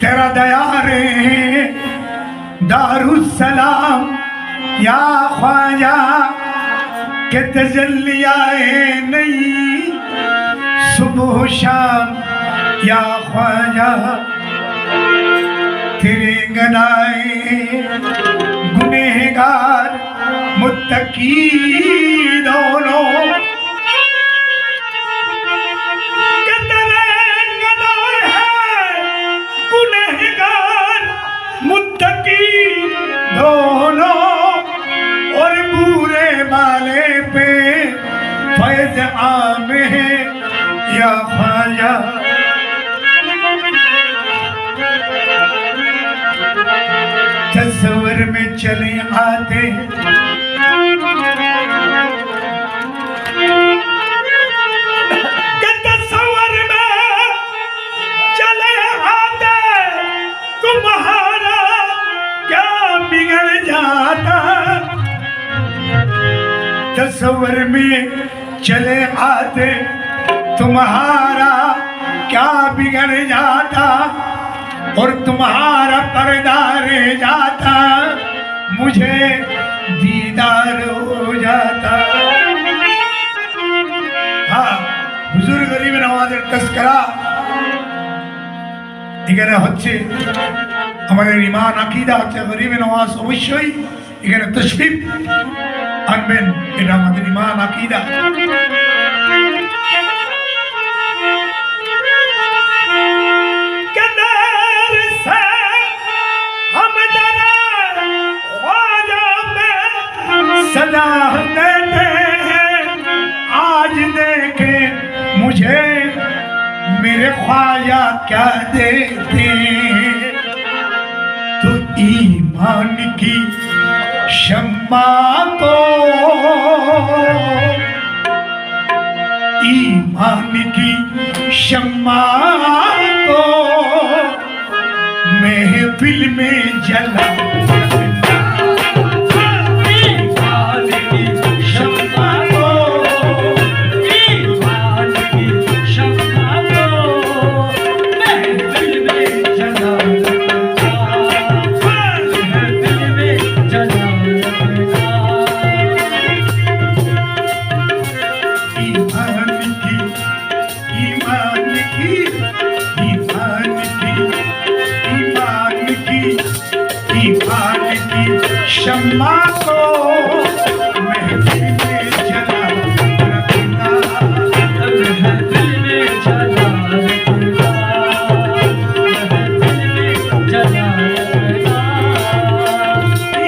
तेरा दयारे दारुस्सलाम या ख्वाजा के तजल्लियाए नहीं सुबह शाम या ख्वाजा तेरे गनाए गुनहगार मुत्तकी दोनों दोनों और बुरे वाले पे फैज़ आम है या ख्वाजा तस्वर में चले आते तस्वर में चले आते तुम्हारा क्या बिगड़ जाता और तुम्हारा पर्दा रह जाता मुझे दीदार हो जाता। हाँ हुजूर गरीब नवाज़ের तस्करा এখানে হচ্ছে আমাদের ঈমান আকীদা হচ্ছে গরিব নওয়াজ অবশ্যই এখানে তশরিফ আনবেন এটা আমাদের ঈমান আকীদা। सदा देते हैं आज देखे मुझे मेरे ख्वाजा क्या देते तो ईमान की शम्मा को ईमान की शम्मा को महफिल में जला शम्मा को महफिल में जला रखना महफिल में जला रखना महफिल में जला रखना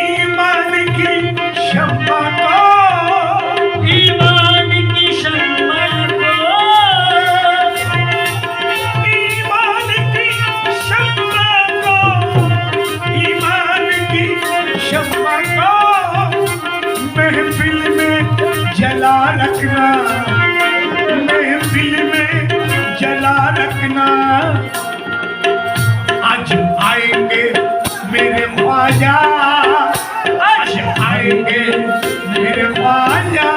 ईमान की शम्मा को ईमान की शम्मा को ईमान की शम्मा को ईमान की शम्मा को महफिल में जला रखना महफिल में जला रखना। आज आएंगे मेरे ख्वाजा आज आएंगे मेरे ख्वाजा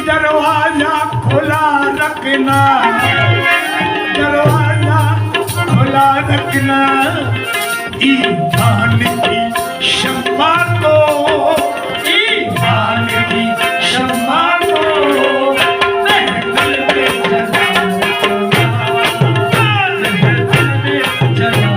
दरवाजा खुला रखना दरवाजा खुला रखना ईमान की शम्मा को ईमान की शम्मा को महफिल में जला महफिल में जला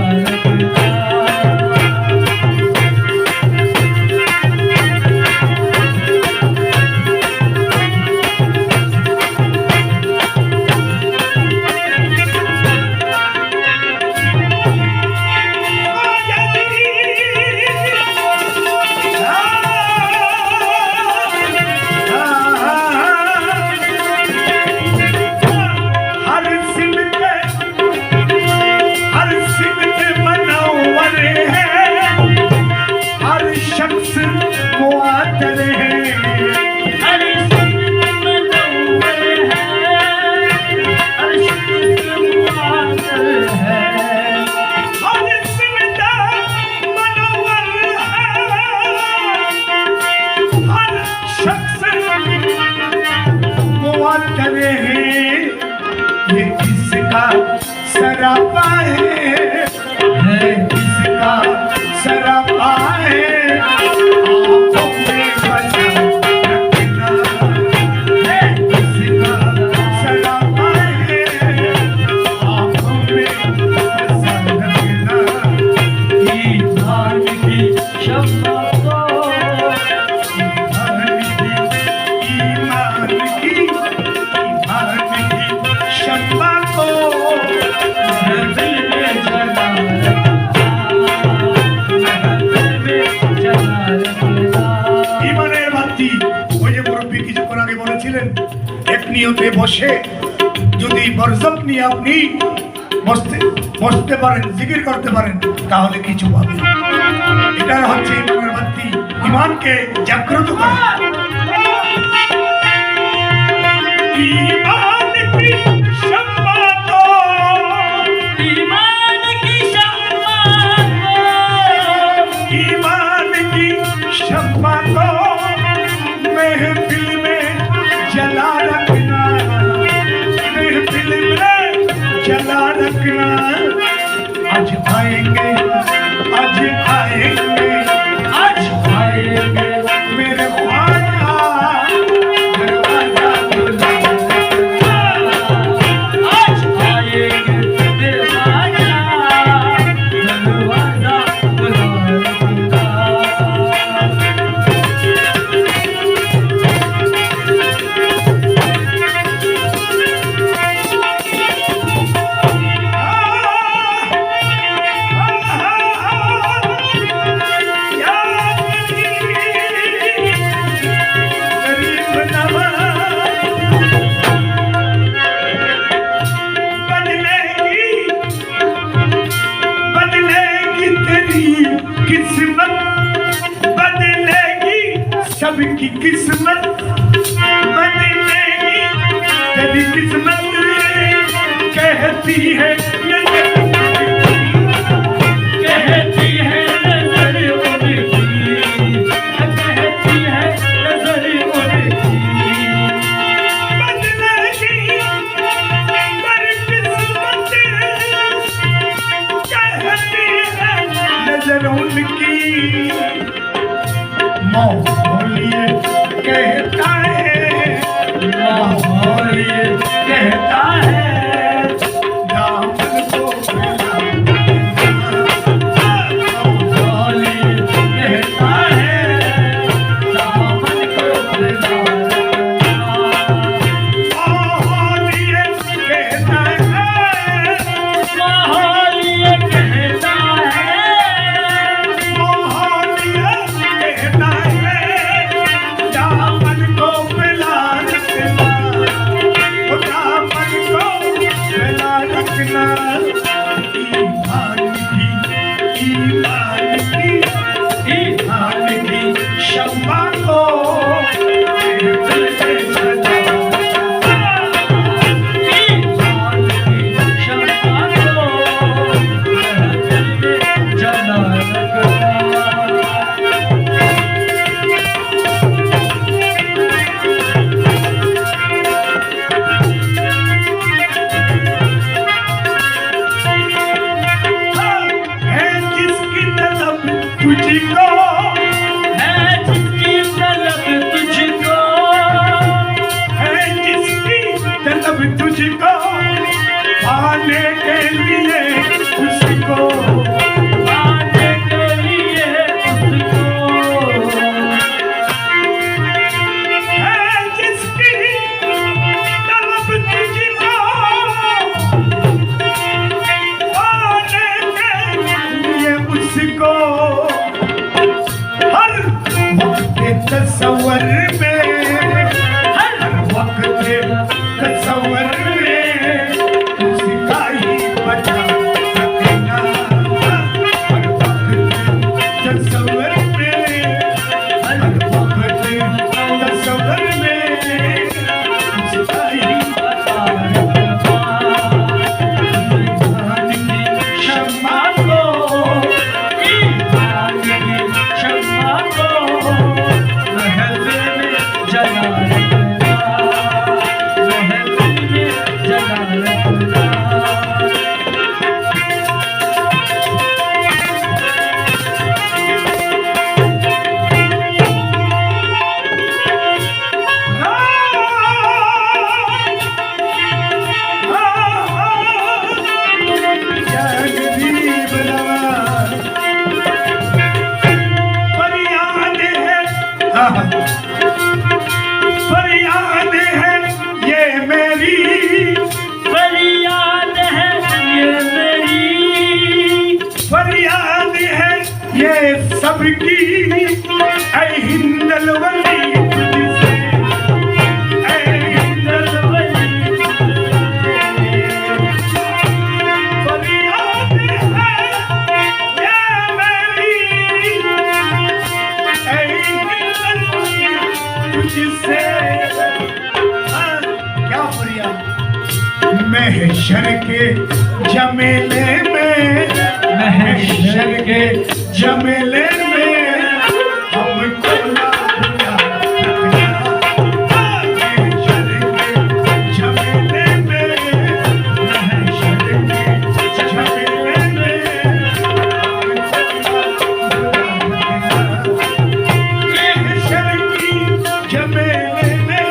सरापा है किसका सरापा है आंखों में बसा रखना है किसका सरापा है आंखों में बसा रखना ईमान की शम्मा को ईमान की शम्मा को दिल में जला ইমানের বাতি ওই যে মুরব্বী কিছুক্ষণ আগে বলেছিলেন এক নিয়তে বসে যদি বরজক নিয়ে আপনি বসতে পারেন জিকির করতে পারেন তাহলে কিছু পাবেন এটা হচ্ছে ইমানের বাতি ইমানকে জাগ্রত করে ईमान की शम्मा को ईमान की शम्मा को ईमान की शम्मा को महफिल में जला रखना महफिल में जला रखना आज आएंगे आज आएंगे आज आएंगे मेरे ख्वाजा सबकी किस्मत बदलेगी तेरी किस्मत कहती है कहती है नजर उनकी कहती है नजर उनकी बदलेगी तेरी किस्मत कहती है नजर उनकी मौलिए कहता है मौलिए कहता है दामन को मौलिए कहता है दामन को मौलिए कहता है मौलिए कहता है मौलिए कहता है दामन को फैला रखना दामन को फैला रखना ईमान की शम्मा को दिल में जला ईमान की शम्मा को दिल में जला रखना तुझको है जिसकी तलब तुझको है जिसकी तलब तुझको पाने के लिए उसको पाने के लिए उसको है जिसकी तलब तुझको पाने के लिए उसको तस्वर में हर वक्त तस्वर में उसका ही बचा रखना हर वक्त तस्वर में हर वक्त तस्वर में उसका ही बचा रखना ईमान की शम्मा को ईमान की शम्मा को जला रखना की ऐ हिंदल वली तुझसे, ऐ हिंदल वली फरियाद है ये मेरी, ऐ हिंदल वली तुझसे। क्या फरियाद? महशर के जमेले में, महशर के जमेले में हमको ना भूला रखना। महशर के जमेले में, महशर के जमेले में हमको ना भूला रखना। महशर की जमेले में,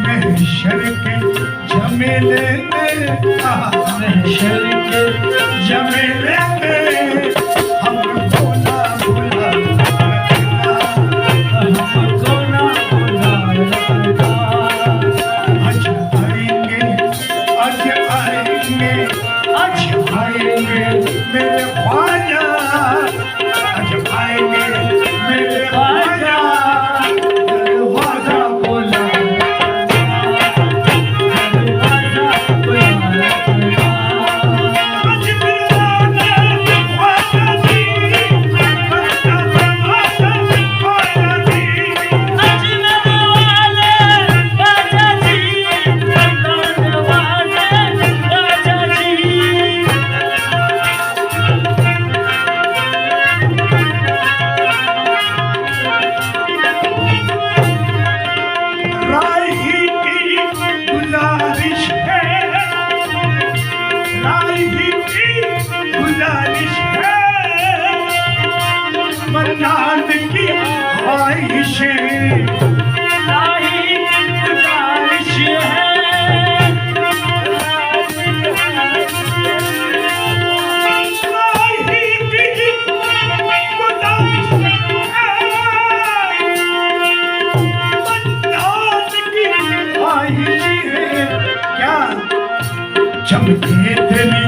महशर के जमेले में, महशर के जमेले में हमको ना भूला रखना, हमको ना भूला रखना। आज आएंगे, आज आएंगे, आज आएंगे मेरे ख्वाजा, आज आएंगे मेरे ख्वाजा, दरवाजा खोला। मन्नान की ख्वाहिशें, राही की गुजारिश है, राही की गुजारिश है, मन्नान की ख्वाहिश है। क्या चमके तेरी